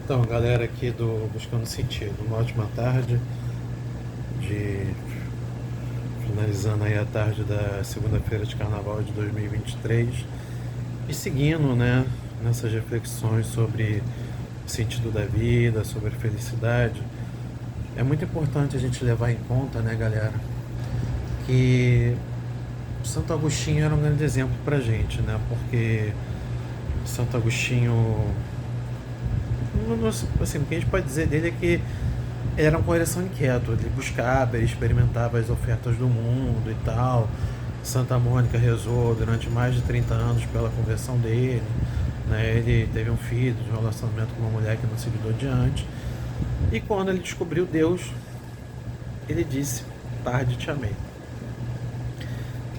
Então, galera aqui do Buscando Sentido, uma ótima tarde, de finalizando aí a tarde da segunda-feira de Carnaval de 2023 e seguindo, né, nessas reflexões sobre o sentido da vida, sobre a felicidade. É muito importante a gente levar em conta, né, galera, que Santo Agostinho era um grande exemplo pra gente, né, porque Santo Agostinho, assim, o que a gente pode dizer dele é que era um coração inquieto, ele buscava, ele experimentava as ofertas do mundo e tal. Santa Mônica rezou durante mais de 30 anos pela conversão dele, né? Ele teve um filho de um relacionamento com uma mulher que não se deu diante. E quando ele descobriu Deus, ele disse: tarde te amei.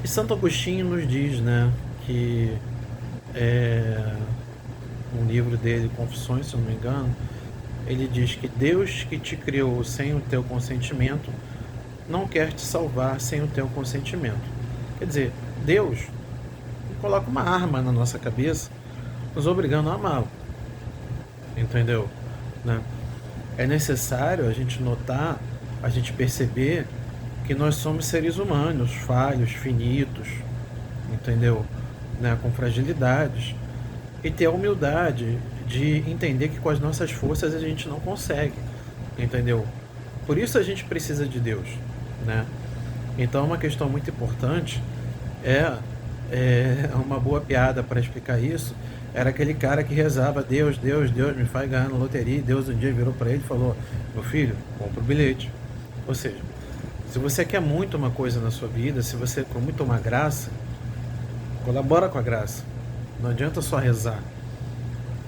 E Santo Agostinho nos diz, né, que um livro dele, Confissões, se eu não me engano, ele diz que Deus que te criou sem o teu consentimento não quer te salvar sem o teu consentimento. Quer dizer, Deus coloca uma arma na nossa cabeça, nos obrigando a amá-lo. Entendeu? Né? É necessário a gente notar, a gente perceber que nós somos seres humanos, falhos, finitos, entendeu? Né? Com fragilidades. E ter a humildade de entender que com as nossas forças a gente não consegue, entendeu? Por isso a gente precisa de Deus, né? Então uma questão muito importante é, uma boa piada para explicar isso. Era aquele cara que rezava: Deus, Deus, Deus, me faz ganhar na loteria. E Deus um dia virou para ele e falou: meu filho, compra o bilhete. Ou seja, se você quer muito uma coisa na sua vida, se você quer muito uma graça, colabora com a graça. Não adianta só rezar.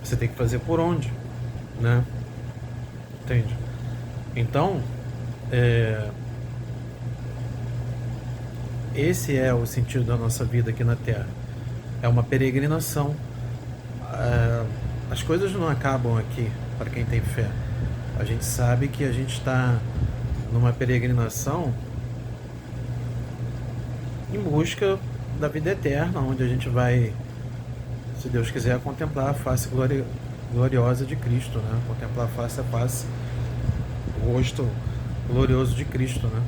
Você tem que fazer por onde, né? Entende? Então, é, esse é o sentido da nossa vida aqui na Terra. É uma peregrinação. As coisas não acabam aqui para quem tem fé. A gente sabe que a gente está numa peregrinação em busca da vida eterna, onde a gente vai, se Deus quiser, contemplar a face gloriosa de Cristo, né? Contemplar face a face o rosto glorioso de Cristo, né?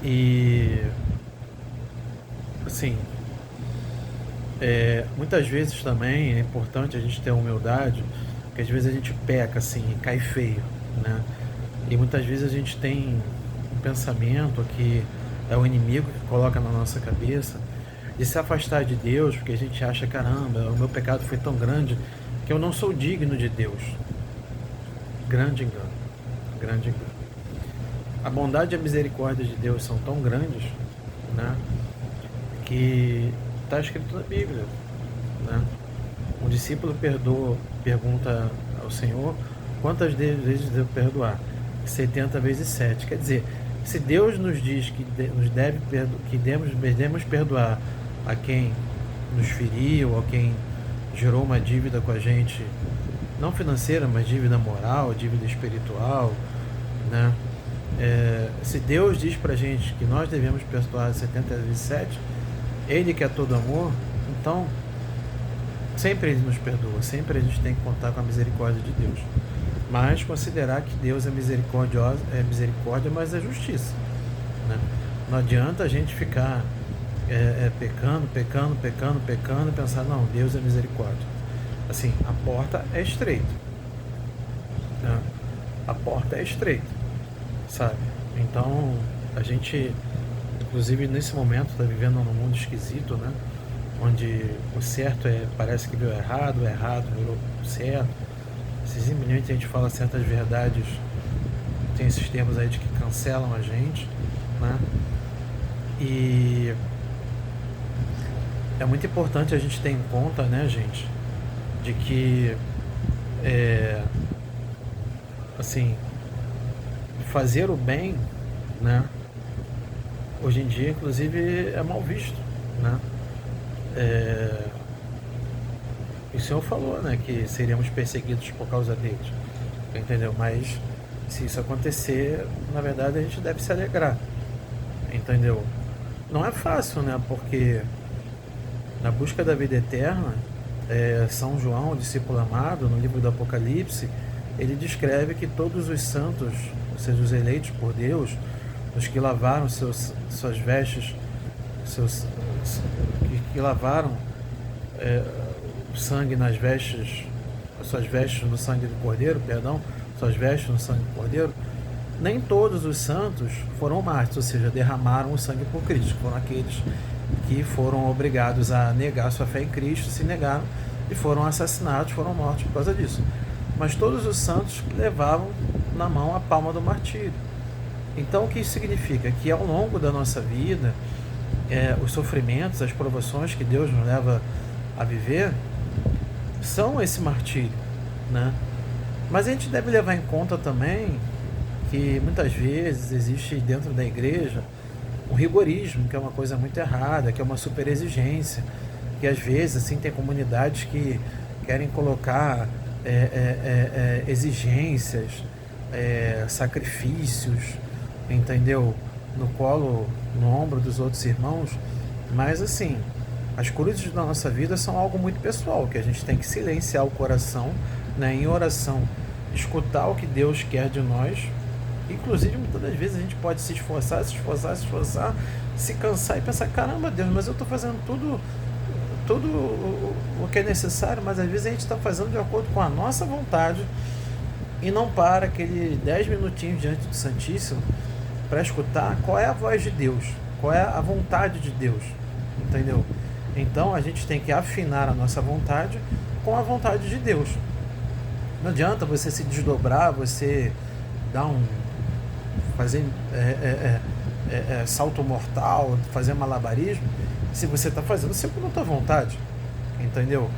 E assim, muitas vezes também é importante a gente ter humildade, porque às vezes a gente peca assim e cai feio, né? E muitas vezes a gente tem um pensamento que é o inimigo que coloca na nossa cabeça de se afastar de Deus, porque a gente acha: caramba, o meu pecado foi tão grande que eu não sou digno de Deus. Grande engano, grande engano. A bondade e a misericórdia de Deus são tão grandes, né, que está escrito na Bíblia, né? Um discípulo pergunta ao Senhor: quantas vezes devo perdoar? 70 vezes 7. Quer dizer, se Deus nos diz que devemos perdoar a quem nos feriu, a quem gerou uma dívida com a gente, não financeira, mas dívida moral, dívida espiritual, né? Se Deus diz pra gente que nós devemos perdoar 70 vezes 7, Ele que é todo amor, então sempre Ele nos perdoa, sempre a gente tem que contar com a misericórdia de Deus. Mas considerar que Deus é misericórdia, mas é justiça, né? Não adianta a gente ficar pecando e pensar: não, Deus é misericórdia. Assim, a porta é estreita, né? A porta é estreita, sabe? Então, a gente, inclusive nesse momento, está vivendo num mundo esquisito, né? Onde o certo parece que virou errado, o errado virou certo. Simplesmente a gente fala certas verdades, tem esses termos aí de que cancelam a gente, né? E é muito importante a gente ter em conta, né, gente, de que assim, fazer o bem, né, hoje em dia inclusive é mal visto, né? O Senhor falou, né, que seríamos perseguidos por causa deles, entendeu? Mas se isso acontecer, na verdade a gente deve se alegrar, entendeu? Não é fácil, né? Porque na busca da vida eterna São João, discípulo amado, no livro do Apocalipse, ele descreve que todos os santos, ou seja, os eleitos por Deus, os que lavaram suas vestes, que lavaram o sangue nas vestes, suas vestes no sangue do Cordeiro, perdão, suas vestes no sangue do Cordeiro, nem todos os santos foram mártires, ou seja, derramaram o sangue por Cristo. Foram aqueles que foram obrigados a negar sua fé em Cristo, se negaram e foram assassinados, foram mortos por causa disso. Mas todos os santos levavam na mão a palma do martírio. Então, o que isso significa? Que ao longo da nossa vida, os sofrimentos, as provações que Deus nos leva a viver são esse martírio, né? Mas a gente deve levar em conta também que muitas vezes existe dentro da igreja um rigorismo, que é uma coisa muito errada, que é uma super exigência, que às vezes assim tem comunidades que querem colocar exigências, sacrifícios, entendeu? No colo, no ombro dos outros irmãos, mas assim, as cruzes da nossa vida são algo muito pessoal, que a gente tem que silenciar o coração, né, em oração, escutar o que Deus quer de nós. Inclusive, muitas das vezes a gente pode se esforçar, se cansar e pensar, caramba, Deus, mas eu estou fazendo tudo o que é necessário, mas às vezes a gente está fazendo de acordo com a nossa vontade e não para aquele 10 minutinhos diante do Santíssimo para escutar qual é a voz de Deus, qual é a vontade de Deus, entendeu? Então a gente tem que afinar a nossa vontade com a vontade de Deus. Não adianta você se desdobrar, você dar fazer salto mortal, fazer malabarismo, se você está fazendo segundo a tua vontade, entendeu?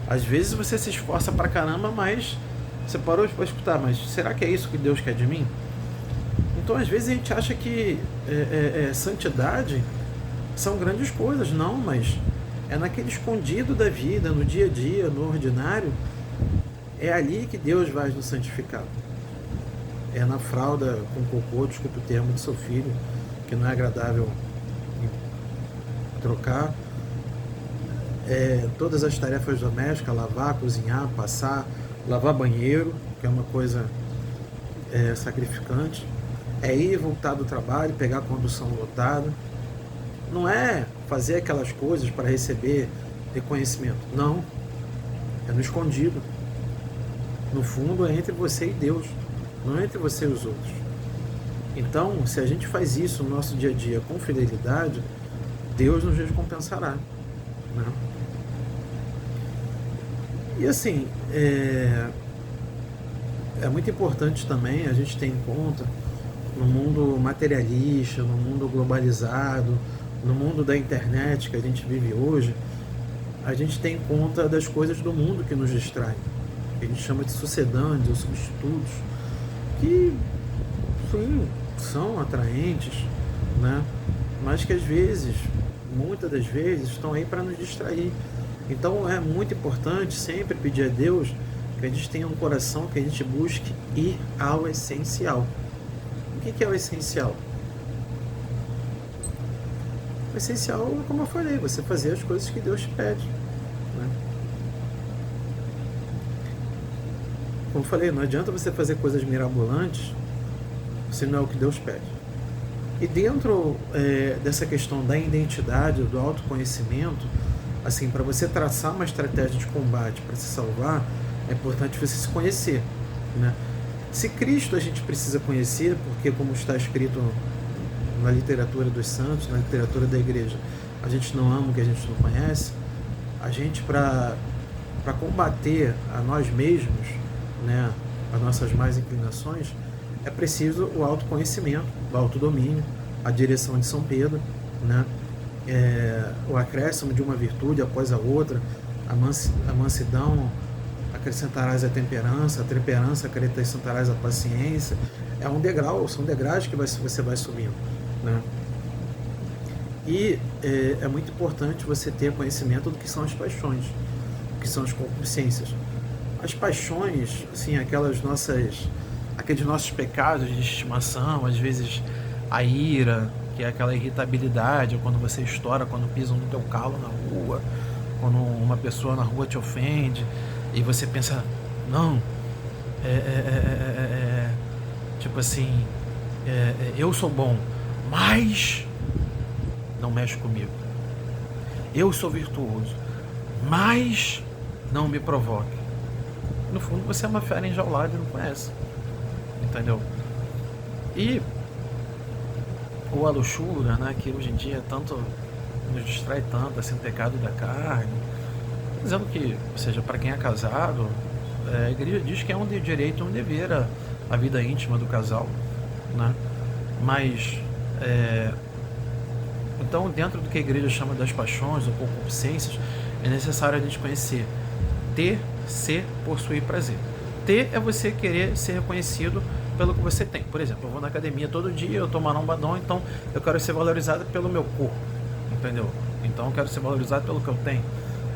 Às vezes você se esforça pra caramba, mas você parou para escutar, mas será que é isso que Deus quer de mim? Então às vezes a gente acha que santidade são grandes coisas, não, mas é naquele escondido da vida, no dia a dia, no ordinário, é ali que Deus vai nos santificar. É na fralda com cocô, desculpa o termo, do seu filho, que não é agradável trocar. Todas as tarefas domésticas, lavar, cozinhar, passar, lavar banheiro, que é uma coisa sacrificante. É ir e voltar do trabalho, pegar a condução lotada. Não é fazer aquelas coisas para receber reconhecimento. Não. É no escondido. No fundo, é entre você e Deus, não é entre você e os outros. Então, se a gente faz isso no nosso dia a dia com fidelidade, Deus nos recompensará, né? E assim, é muito importante também a gente ter em conta, no mundo materialista, no mundo globalizado, no mundo da internet que a gente vive hoje, a gente tem em conta das coisas do mundo que nos distraem, que a gente chama de sucedâneos ou substitutos, que sim, são atraentes, né? Mas que às vezes, muitas das vezes, estão aí para nos distrair. Então é muito importante sempre pedir a Deus que a gente tenha um coração, que a gente busque ir ao essencial. O que é o essencial? O essencial, como eu falei, você fazer as coisas que Deus te pede, né? Como eu falei, não adianta você fazer coisas mirabolantes se não é o que Deus pede. E dentro dessa questão da identidade, do autoconhecimento, assim, para você traçar uma estratégia de combate para se salvar, é importante você se conhecer, né? Se Cristo a gente precisa conhecer, porque como está escrito na literatura dos santos, na literatura da igreja, a gente não ama o que a gente não conhece, a gente para combater a nós mesmos, né, as nossas más inclinações, é preciso o autoconhecimento, o autodomínio, a direção de São Pedro, né? O acréscimo de uma virtude após a outra, a mansidão acrescentarás a temperança acrescentarás a paciência. É um degrau, são degraus que você vai subindo, né? E é muito importante você ter conhecimento do que são as paixões, do que são as concupiscências. As paixões, assim, aqueles nossos pecados de estimação, às vezes a ira, que é aquela irritabilidade, ou quando você estoura, quando pisam no teu calo na rua, quando uma pessoa na rua te ofende e você pensa, não, tipo assim, eu sou bom, mas não mexe comigo. Eu sou virtuoso, mas não me provoque. No fundo, você é uma fera enjaulada e não conhece. Entendeu? E ou a luxúria, né, que hoje em dia tanto nos distrai tanto, assim, o pecado da carne, dizendo que, ou seja, para quem é casado, a igreja diz que é um direito, um dever a vida íntima do casal, né? Mas, então, dentro do que a igreja chama das paixões ou concupiscências, é necessário a gente conhecer ter, ser, possuir prazer. Ter é você querer ser reconhecido pelo que você tem. Por exemplo, eu vou na academia todo dia, eu tomo marombadão, então eu quero ser valorizado pelo meu corpo, entendeu? Então eu quero ser valorizado pelo que eu tenho.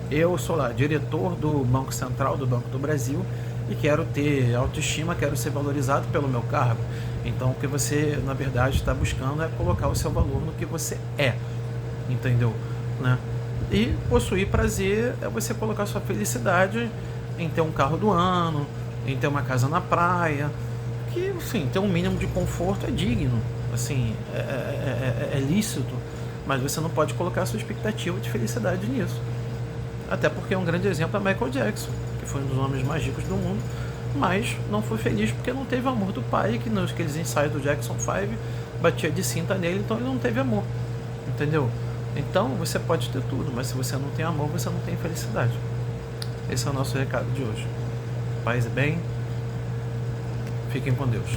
Eu sou lá, diretor do Banco Central, do Banco do Brasil, e quero ter autoestima, quero ser valorizado pelo meu cargo. Então o que você, na verdade, está buscando é colocar o seu valor no que você é, entendeu? Né? E possuir prazer é você colocar sua felicidade em ter um carro do ano, em ter uma casa na praia, que, enfim, ter um mínimo de conforto é digno, assim, é lícito, mas você não pode colocar a sua expectativa de felicidade nisso. Até porque um grande exemplo é Michael Jackson, que foi um dos homens mais ricos do mundo, mas não foi feliz porque não teve amor do pai, que nos aqueles ensaios do Jackson 5 batia de cinta nele, então ele não teve amor, entendeu? Então você pode ter tudo, mas se você não tem amor, você não tem felicidade. Esse é o nosso recado de hoje. Paz e bem, fiquem com Deus.